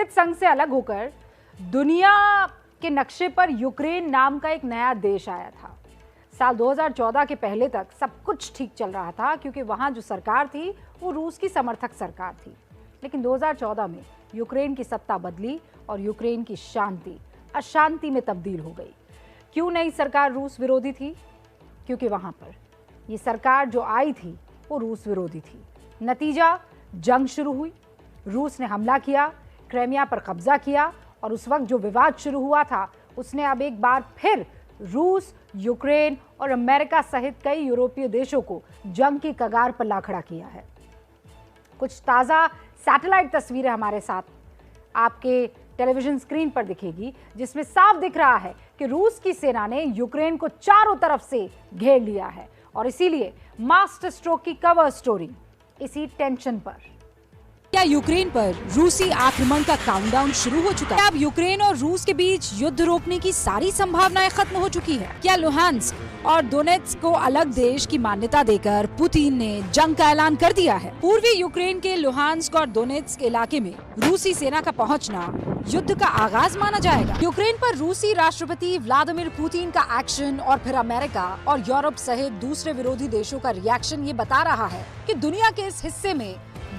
Soviet संघ से अलग होकर दुनिया के नक्शे पर यूक्रेन नाम का एक नया देश आया था। साल 2014 के पहले तक सब कुछ ठीक चल रहा था क्योंकि वहां जो सरकार थी वो रूस की समर्थक सरकार थी। लेकिन 2014 में यूक्रेन की सत्ता बदली और यूक्रेन की शांति अशांति में तब्दील हो गई। क्यों नई सरकार रूस विरोधी थी? क्योंकि वहां पर ये सरकार जो आई थी वो रूस विरोधी थी। नतीजा, जंग शुरू हुई, रूस ने हमला किया, क्रीमिया पर कब्जा किया और उस वक्त जो विवाद शुरू हुआ था उसने अब एक बार फिर रूस, यूक्रेन और अमेरिका सहित कई यूरोपीय देशों को जंग की कगार पर ला खड़ा किया है। कुछ ताज़ा सैटेलाइट तस्वीरें हमारे साथ आपके टेलीविजन स्क्रीन पर दिखेगी, जिसमें साफ दिख रहा है कि रूस की सेना ने यूक्रेन को चारों तरफ से घेर लिया है और इसीलिए मास्टर स्ट्रोक की कवर स्टोरी इसी टेंशन पर। क्या यूक्रेन पर रूसी आक्रमण का काउंटडाउन शुरू हो चुका है? अब यूक्रेन और रूस के बीच युद्ध रोकने की सारी संभावनाएं खत्म हो चुकी है? क्या लुहांस्क और डोनेट्स्क को अलग देश की मान्यता देकर पुतिन ने जंग का ऐलान कर दिया है? पूर्वी यूक्रेन के लुहांस्क और डोनेट्स्क इलाके में रूसी सेना का पहुंचना युद्ध का आगाज माना जाएगा। यूक्रेन पर रूसी राष्ट्रपति व्लादिमीर पुतिन का एक्शन और फिर अमेरिका और यूरोप सहित दूसरे विरोधी देशों का रिएक्शन ये बता रहा है कि दुनिया के इस हिस्से में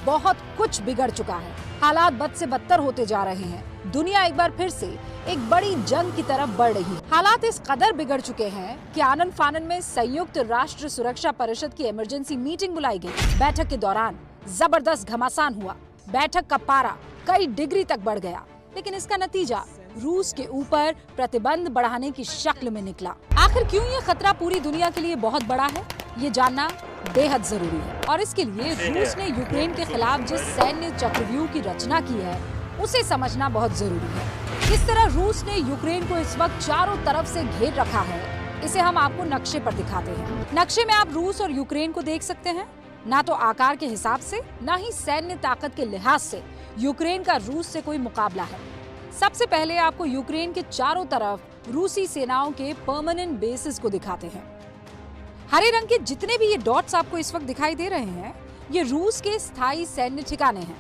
बहुत कुछ बिगड़ चुका है। हालात बद से बदतर होते जा रहे हैं। दुनिया एक बार फिर से एक बड़ी जंग की तरफ बढ़ रही है। हालात इस कदर बिगड़ चुके हैं कि आनन फानन में संयुक्त राष्ट्र सुरक्षा परिषद की इमरजेंसी मीटिंग बुलाई गई। बैठक के दौरान जबरदस्त घमासान हुआ। बैठक का पारा कई डिग्री तक बढ़ गया, लेकिन इसका नतीजा रूस के ऊपर प्रतिबंध बढ़ाने की शक्ल में निकला। आखिर क्यों ये खतरा पूरी दुनिया के लिए बहुत बड़ा है, ये जानना बेहद जरूरी है और इसके लिए रूस ने यूक्रेन के खिलाफ जिस सैन्य चक्रव्यूह की रचना की है उसे समझना बहुत जरूरी है। किस तरह रूस ने यूक्रेन को इस वक्त चारों तरफ से घेर रखा है, इसे हम आपको नक्शे पर दिखाते हैं। नक्शे में आप रूस और यूक्रेन को देख सकते हैं। ना तो आकार के हिसाब से, ना ही सैन्य ताकत के लिहाज से यूक्रेन का रूस से कोई मुकाबला है। सबसे पहले आपको यूक्रेन के चारों तरफ रूसी सेनाओं के परमानेंट बेसिस को दिखाते हैं। हरे रंग के जितने भी ये डॉट्स आपको इस वक्त दिखाई दे रहे हैं, ये रूस के स्थायी सैन्य ठिकाने हैं।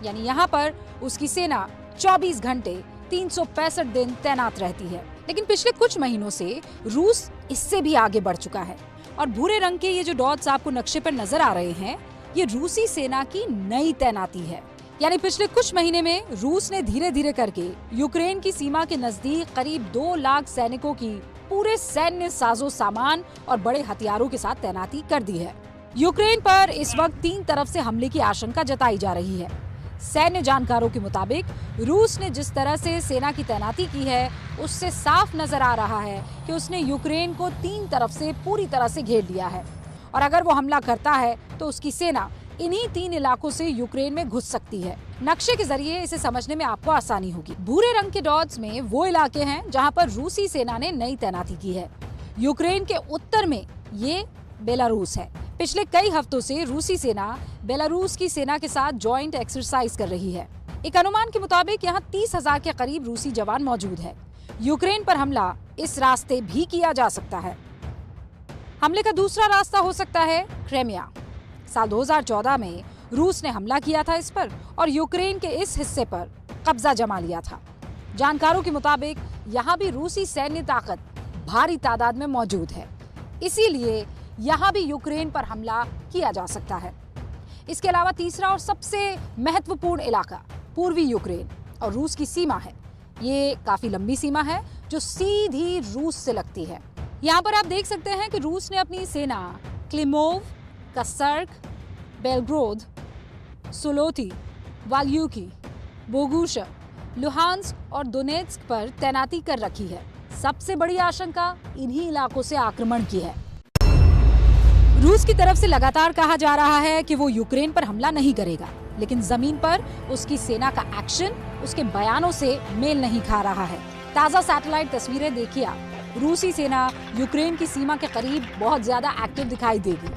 यानी यहाँ पर उसकी सेना 24 घंटे 365 दिन तैनात रहती है। लेकिन पिछले कुछ महीनों से रूस इससे भी आगे बढ़ चुका है और भूरे रंग के ये जो डॉट्स आपको नक्शे पर नजर आ रहे हैं, ये रूसी सेना की नई तैनाती है। यानी पिछले कुछ महीने में रूस ने धीरे धीरे करके यूक्रेन की सीमा के नजदीक करीब 2 लाख सैनिकों की पूरे सैन्य साजो सामान और बड़े हथियारों के साथ तैनाती कर दी है। यूक्रेन पर इस वक्त 3 तरफ से हमले की आशंका जताई जा रही है। सैन्य जानकारों के मुताबिक रूस ने जिस तरह से सेना की तैनाती की है, उससे साफ नजर आ रहा है कि उसने यूक्रेन को 3 तरफ से पूरी तरह से घेर लिया है और अगर वो हमला करता है तो उसकी सेना इन्हीं 3 इलाकों से यूक्रेन में घुस सकती है। नक्शे के जरिए इसे समझने में आपको आसानी होगी। भूरे रंग के डॉट्स में वो इलाके हैं जहां पर रूसी सेना ने नई तैनाती की है। यूक्रेन के उत्तर में ये बेलारूस है। पिछले कई हफ्तों से रूसी सेना बेलारूस की सेना के साथ जॉइंट एक्सरसाइज कर रही है। एक अनुमान के मुताबिक यहाँ 30,000 के करीब रूसी जवान मौजूद है। यूक्रेन पर हमला इस रास्ते भी किया जा सकता है। हमले का दूसरा रास्ता हो सकता है क्रीमिया। साल 2014 में रूस ने हमला किया था इस पर और यूक्रेन के इस हिस्से पर कब्जा जमा लिया था। जानकारों के मुताबिक यहाँ भी रूसी सैन्य ताकत भारी तादाद में मौजूद है, इसीलिए यहाँ भी यूक्रेन पर हमला किया जा सकता है। इसके अलावा तीसरा और सबसे महत्वपूर्ण इलाका पूर्वी यूक्रेन और रूस की सीमा है। ये काफी लंबी सीमा है जो सीधी रूस से लगती है। यहाँ पर आप देख सकते हैं कि रूस ने अपनी सेना क्लिमोव, कसर्क, बेलग्रोद, सोलोती, वाल्यूकी, बोगुशा, लुहांस्क और डोनेट्स्क पर तैनाती कर रखी है। सबसे बड़ी आशंका इन्हीं इलाकों से आक्रमण की है। रूस की तरफ से लगातार कहा जा रहा है कि वो यूक्रेन पर हमला नहीं करेगा, लेकिन जमीन पर उसकी सेना का एक्शन उसके बयानों से मेल नहीं खा रहा है। ताज़ा सैटेलाइट तस्वीरें देखिए आप। रूसी सेना यूक्रेन की सीमा के करीब बहुत ज्यादा एक्टिव दिखाई देगी।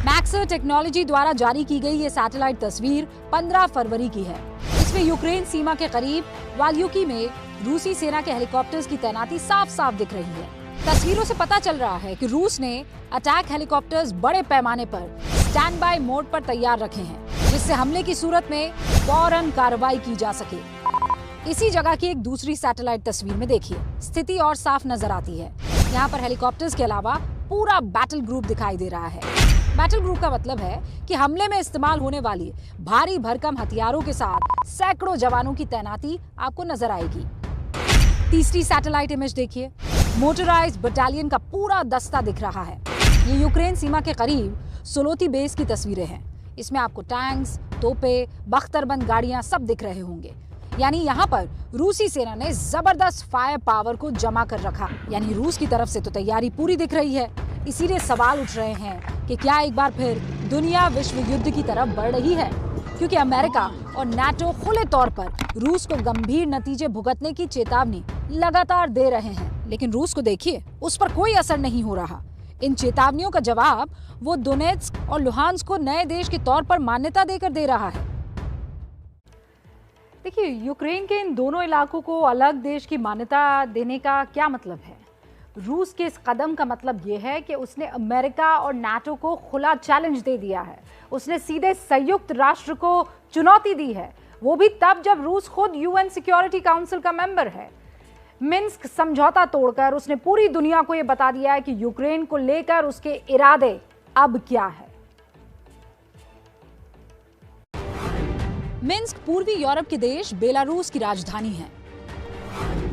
मैक्सर टेक्नोलॉजी द्वारा जारी की गई ये सैटेलाइट तस्वीर 15 फरवरी की है। इसमें यूक्रेन सीमा के करीब वाल्यूकी में रूसी सेना के हेलीकॉप्टर्स की तैनाती साफ साफ दिख रही है। तस्वीरों से पता चल रहा है कि रूस ने अटैक हेलीकॉप्टर्स बड़े पैमाने पर स्टैंड बाय मोड पर तैयार रखे हैं। जिससे हमले की सूरत में फौरन कार्रवाई की जा सके। इसी जगह की एक दूसरी सैटेलाइट तस्वीर में देखिए, स्थिति और साफ नजर आती है। यहाँ पर हेलीकॉप्टर्स के अलावा पूरा बैटल ग्रुप दिखाई दे रहा है। बैटल ग्रुप का मतलब है कि हमले में इस्तेमाल होने वाली भारी भरकम हथियारों के साथ सैकड़ों जवानों की तैनाती आपको नजर आएगी। तीसरी सैटेलाइट इमेज देखिए, मोटराइज्ड बटालियन का पूरा दस्ता दिख रहा है। ये यूक्रेन सीमा के करीब सोलोती बेस की तस्वीरें हैं। इसमें आपको टैंक्स, तोपे, बख्तरबंद गाड़ियां सब दिख रहे होंगे। यानी यहाँ पर रूसी सेना ने जबरदस्त फायर पावर को जमा कर रखा। यानी रूस की तरफ से तो तैयारी पूरी दिख रही है। इसीलिए सवाल उठ रहे हैं कि क्या एक बार फिर दुनिया विश्व युद्ध की तरफ बढ़ रही है, क्योंकि अमेरिका और नाटो खुले तौर पर रूस को गंभीर नतीजे भुगतने की चेतावनी लगातार दे रहे हैं। लेकिन रूस को देखिए, उस पर कोई असर नहीं हो रहा। इन चेतावनियों का जवाब वो दोनेत्स्क और लुहांस्क को नए देश के तौर पर मान्यता देकर दे रहा है। देखिए, यूक्रेन के इन दोनों इलाकों को अलग देश की मान्यता देने का क्या मतलब है? रूस के इस कदम का मतलब ये है कि उसने अमेरिका और नाटो को खुला चैलेंज दे दिया है। उसने सीधे संयुक्त राष्ट्र को चुनौती दी है, वो भी तब जब रूस खुद यूएन सिक्योरिटी काउंसिल का मेंबर है। मिन्स्क समझौता तोड़कर उसने पूरी दुनिया को यह बता दिया है कि यूक्रेन को लेकर उसके इरादे अब क्या है। मिन्स्क पूर्वी यूरोप के देश बेलारूस की राजधानी है।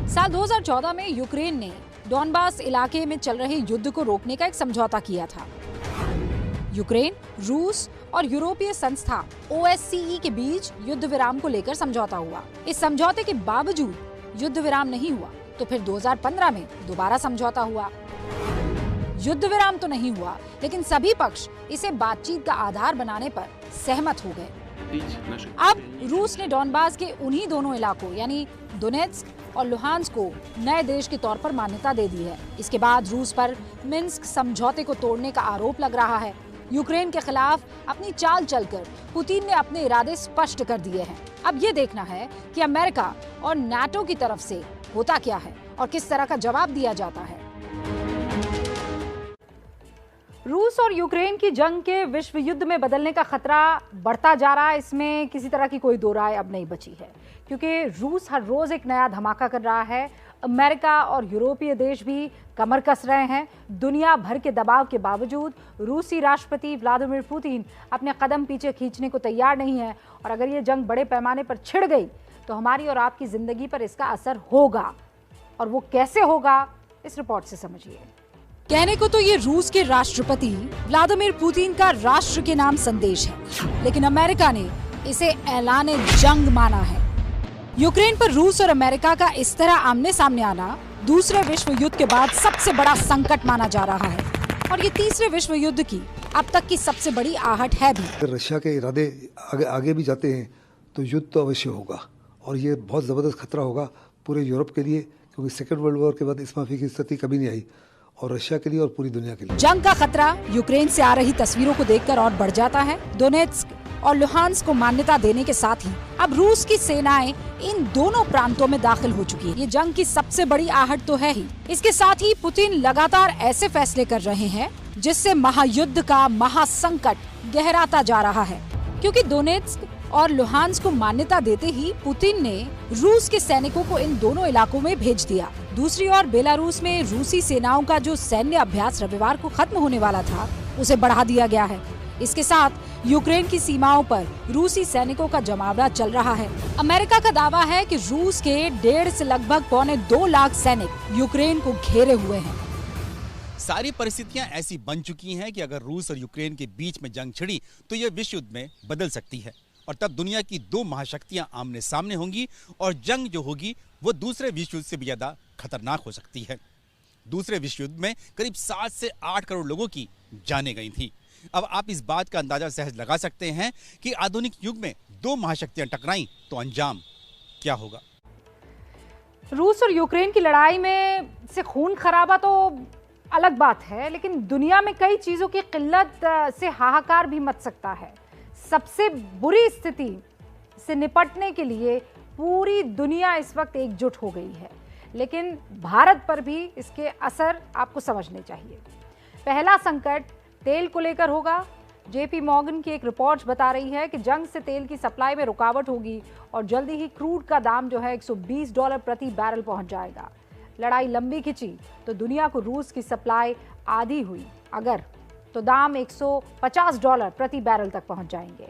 साल 2014 में यूक्रेन ने डॉनबास इलाके में चल रहे युद्ध को रोकने का एक समझौता किया था। यूक्रेन, रूस और यूरोपीय संस्था OSCE के बीच युद्ध विराम को लेकर समझौता हुआ। इस समझौते के बावजूद युद्ध विराम नहीं हुआ, तो फिर 2015 में दोबारा समझौता हुआ। युद्ध विराम तो नहीं हुआ, लेकिन सभी पक्ष इसे बातचीत का आधार बनाने पर सहमत हो गए। अब रूस ने डॉनबास के उन्हीं दोनों इलाकों यानी दोनेत्स्क और लुहांस्क को नए देश के तौर पर मान्यता दे दी है। इसके बाद रूस पर मिन्स्क समझौते को तोड़ने का आरोप लग रहा है। यूक्रेन के खिलाफ अपनी चाल चलकर पुतिन ने अपने इरादे स्पष्ट कर दिए हैं। अब ये देखना है कि अमेरिका और नाटो की तरफ से होता क्या है और किस तरह का जवाब दिया जाता है। रूस और यूक्रेन की जंग के विश्व युद्ध में बदलने का खतरा बढ़ता जा रहा है। इसमें किसी तरह की कोई दो राय अब नहीं बची है, क्योंकि रूस हर रोज एक नया धमाका कर रहा है। अमेरिका और यूरोपीय देश भी कमर कस रहे हैं। दुनिया भर के दबाव के बावजूद रूसी राष्ट्रपति व्लादिमीर पुतिन अपने कदम पीछे खींचने को तैयार नहीं है। और अगर ये जंग बड़े पैमाने पर छिड़ गई तो हमारी और आपकी जिंदगी पर इसका असर होगा, और वो कैसे होगा इस रिपोर्ट से समझिए। कहने को तो ये रूस के राष्ट्रपति व्लादिमीर पुतिन का राष्ट्र के नाम संदेश है, लेकिन अमेरिका ने इसे ऐलाने जंग माना है। यूक्रेन पर रूस और अमेरिका का इस तरह आमने सामने आना दूसरे विश्व युद्ध के बाद सबसे बड़ा संकट माना जा रहा है, और ये तीसरे विश्व युद्ध की अब तक की सबसे बड़ी आहट है भी। अगर रशिया के इरादे आगे भी जाते हैं तो युद्ध तो अवश्य होगा, और ये बहुत ज़बरदस्त खतरा होगा पूरे यूरोप के लिए, क्योंकि सेकेंड वर्ल्ड वॉर के बाद इस माफी की स्थिति कभी नहीं आई, और रशिया के लिए और पूरी दुनिया के लिए। जंग का खतरा यूक्रेन से आ रही तस्वीरों को देखकर और बढ़ जाता है। दोनेत्स्क और लुहांस्क को मान्यता देने के साथ ही अब रूस की सेनाएं इन दोनों प्रांतों में दाखिल हो चुकी है। ये जंग की सबसे बड़ी आहट तो है ही। इसके साथ ही पुतिन लगातार ऐसे फैसले कर रहे हैं जिससे महायुद्ध का महासंकट गहराता जा रहा है, क्योंकि दोनेत्स्क और लुहांस्क को मान्यता देते ही पुतिन ने रूस के सैनिकों को इन दोनों इलाकों में भेज दिया। दूसरी ओर बेलारूस में रूसी सेनाओं का जो सैन्य अभ्यास रविवार को खत्म होने वाला था, उसे बढ़ा दिया गया है। इसके साथ यूक्रेन की सीमाओं पर रूसी सैनिकों का जमावड़ा चल रहा है। अमेरिका का दावा है कि रूस के 1.5 से लगभग 2.25 लाख सैनिक यूक्रेन को घेरे हुए हैं। सारी परिस्थितियां ऐसी बन चुकी हैं कि अगर रूस और यूक्रेन के बीच में जंग छिड़ी तो यह विश्व युद्ध में बदल सकती है, और तब दुनिया की दो महाशक्तियां आमने सामने होंगी, और जंग जो होगी वो दूसरे विश्व युद्ध से भी ज्यादा खतरनाक हो सकती है। दूसरे विश्व युद्ध में करीब 7 से 8 करोड़ लोगों की जानें गई थी। अब आप इस बात का अंदाजा सहज लगा सकते हैं कि आधुनिक युग में दो महाशक्तियां टकराई तो अंजाम क्या होगा। रूस और यूक्रेन की लड़ाई में से खून खराबा तो अलग बात है, लेकिन दुनिया में कई चीजों की किल्लत से हाहाकार भी मच सकता है। सबसे बुरी स्थिति से निपटने के लिए पूरी दुनिया इस वक्त एकजुट हो गई है, लेकिन भारत पर भी इसके असर आपको समझने चाहिए। पहला संकट तेल को लेकर होगा। जेपी मॉर्गन की एक रिपोर्ट बता रही है कि जंग से तेल की सप्लाई में रुकावट होगी और जल्दी ही क्रूड का दाम जो है $120 प्रति बैरल पहुंच जाएगा। लड़ाई लंबी खिंची तो दुनिया को रूस की सप्लाई आधी हुई अगर तो दाम $150 प्रति बैरल तक पहुंच जाएंगे।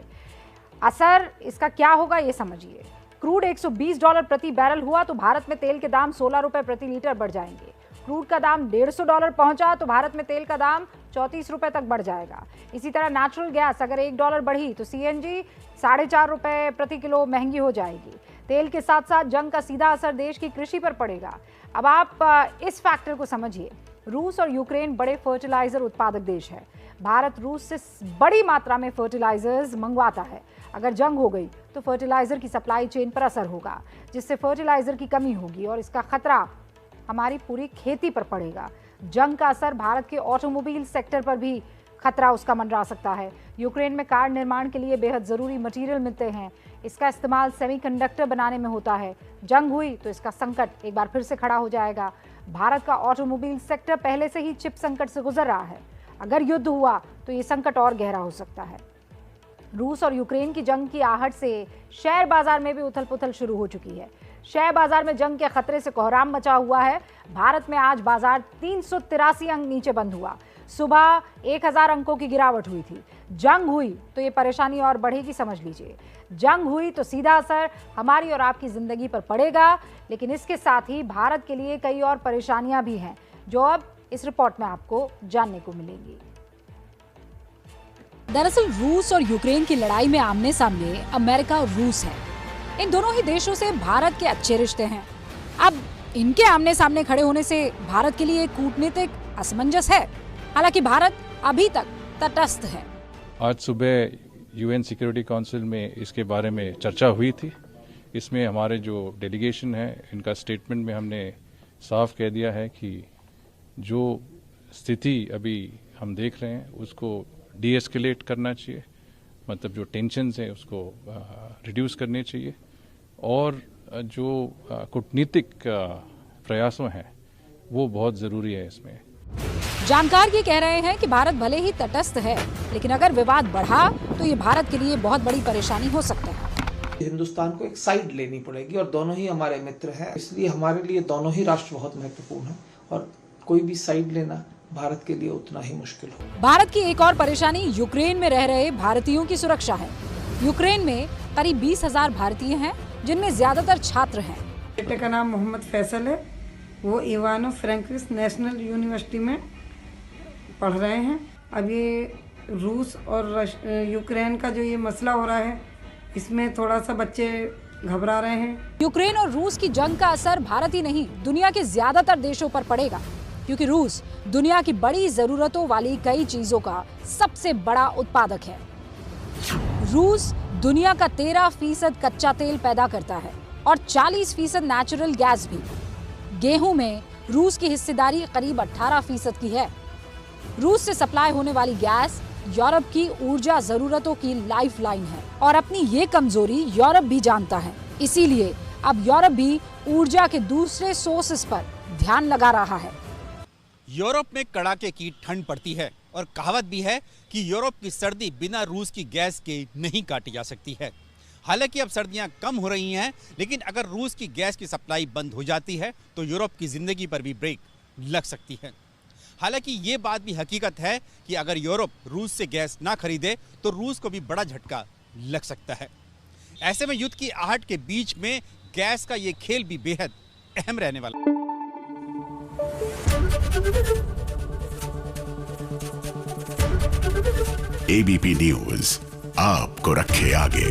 असर इसका क्या होगा ये समझिए। क्रूड $120 प्रति बैरल हुआ तो भारत में तेल के दाम 16 रुपए प्रति लीटर बढ़ जाएंगे। क्रूड का दाम $150 पहुंचा तो भारत में तेल का दाम 34 रुपए तक बढ़ जाएगा। इसी तरह नेचुरल गैस अगर $1 बढ़ी तो सीएनजी 4.5 रुपए प्रति किलो महंगी हो जाएगी। तेल के साथ साथ जंग का सीधा असर देश की कृषि पर पड़ेगा। अब आप इस फैक्टर को समझिए। रूस और यूक्रेन बड़े फर्टिलाइजर उत्पादक देश है। भारत रूस से बड़ी मात्रा में फर्टिलाइजर्स मंगवाता है। अगर जंग हो गई तो फर्टिलाइजर की सप्लाई चेन पर असर होगा, जिससे फर्टिलाइजर की कमी होगी और इसका खतरा हमारी पूरी खेती पर पड़ेगा। जंग का असर भारत के ऑटोमोबाइल सेक्टर पर भी खतरा उसका मंडरा सकता है। यूक्रेन में कार निर्माण के लिए बेहद ज़रूरी मटेरियल मिलते हैं। इसका इस्तेमाल सेमीकंडक्टर बनाने में होता है। जंग हुई तो इसका संकट एक बार फिर से खड़ा हो जाएगा। भारत का ऑटोमोबाइल सेक्टर पहले से ही चिप संकट से गुजर रहा है। अगर युद्ध हुआ तो ये संकट और गहरा हो सकता है। रूस और यूक्रेन की जंग की आहट से शेयर बाजार में भी उथल पुथल शुरू हो चुकी है। शेयर बाजार में जंग के खतरे से कोहराम मचा हुआ है। भारत में आज बाजार 383 अंक नीचे बंद हुआ। सुबह 1000 अंकों की गिरावट हुई थी। जंग हुई तो ये परेशानी और बढ़ेगी, समझ लीजिए। जंग हुई तो सीधा असर हमारी और आपकी जिंदगी पर पड़ेगा, लेकिन इसके साथ ही भारत के लिए कई और परेशानियां भी हैं जो अब इस रिपोर्ट में आपको जानने को मिलेंगी। दरअसल रूस और यूक्रेन की लड़ाई में आमने सामने अमेरिका और रूस है। इन दोनों ही देशों से भारत के अच्छे रिश्ते हैं। अब इनके आमने सामने खड़े होने से भारत के लिए कूटनीतिक असमंजस है। हालांकि भारत अभी तक तटस्थ है। आज सुबह यूएन सिक्योरिटी काउंसिल में इसके बारे में चर्चा हुई थी। इसमें हमारे जो डेलीगेशन है, इनका स्टेटमेंट में हमने साफ कह दिया है कि जो स्थिति अभी हम देख रहे हैं उसको डीएस्केलेट करना चाहिए, मतलब जो टेंशन्स हैं उसको रिड्यूस करने चाहिए और जो कूटनीतिक प्रयासों हैं वो बहुत ज़रूरी है इसमें। जानकार ये कह रहे हैं कि भारत भले ही तटस्थ है, लेकिन अगर विवाद बढ़ा तो ये भारत के लिए बहुत बड़ी परेशानी हो सकता है। हिंदुस्तान को एक साइड लेनी पड़ेगी और दोनों ही हमारे मित्र हैं, इसलिए हमारे लिए दोनों ही राष्ट्र बहुत महत्वपूर्ण है और कोई भी साइड लेना भारत के लिए उतना ही मुश्किल हो। भारत की एक और परेशानी यूक्रेन में रह रहे भारतीयों की सुरक्षा है। यूक्रेन में करीब 20,000 भारतीय हैं, जिनमें ज्यादातर छात्र हैं। बेटे का नाम मोहम्मद फैसल है। वो इवानो फ्रैंकिस नेशनल यूनिवर्सिटी में पढ़ रहे हैं। अब ये रूस और यूक्रेन का जो ये मसला हो रहा है, इसमें थोड़ा सा बच्चे घबरा रहे हैं। यूक्रेन और रूस की जंग का असर भारत ही नहीं, दुनिया के ज्यादातर देशों पर पड़ेगा, क्योंकि रूस दुनिया की बड़ी जरूरतों वाली कई चीजों का सबसे बड़ा उत्पादक है। रूस दुनिया का 13% कच्चा तेल पैदा करता है और 40% नेचुरल गैस भी। गेहूं में रूस की हिस्सेदारी करीब 18% की है। रूस से सप्लाई होने वाली गैस यूरोप की ऊर्जा जरूरतों की लाइफलाइन है और अपनी ये कमजोरी यूरोप भी जानता है। इसीलिए अब यूरोप भी ऊर्जा के दूसरे सोर्सेस पर ध्यान लगा रहा है। यूरोप में कड़ाके की ठंड पड़ती है और कहावत भी है कि यूरोप की सर्दी बिना रूस की गैस के नहीं काटी जा सकती है। हालांकि अब सर्दियां कम हो रही हैं, लेकिन अगर रूस की गैस की सप्लाई बंद हो जाती है तो यूरोप की जिंदगी पर भी ब्रेक लग सकती है। हालांकि ये बात भी हकीकत है कि अगर यूरोप रूस से गैस ना खरीदे तो रूस को भी बड़ा झटका लग सकता है। ऐसे में युद्ध की आहट के बीच में गैस का ये खेल भी बेहद अहम रहने वाला है। एबीपी न्यूज आपको रखे आगे।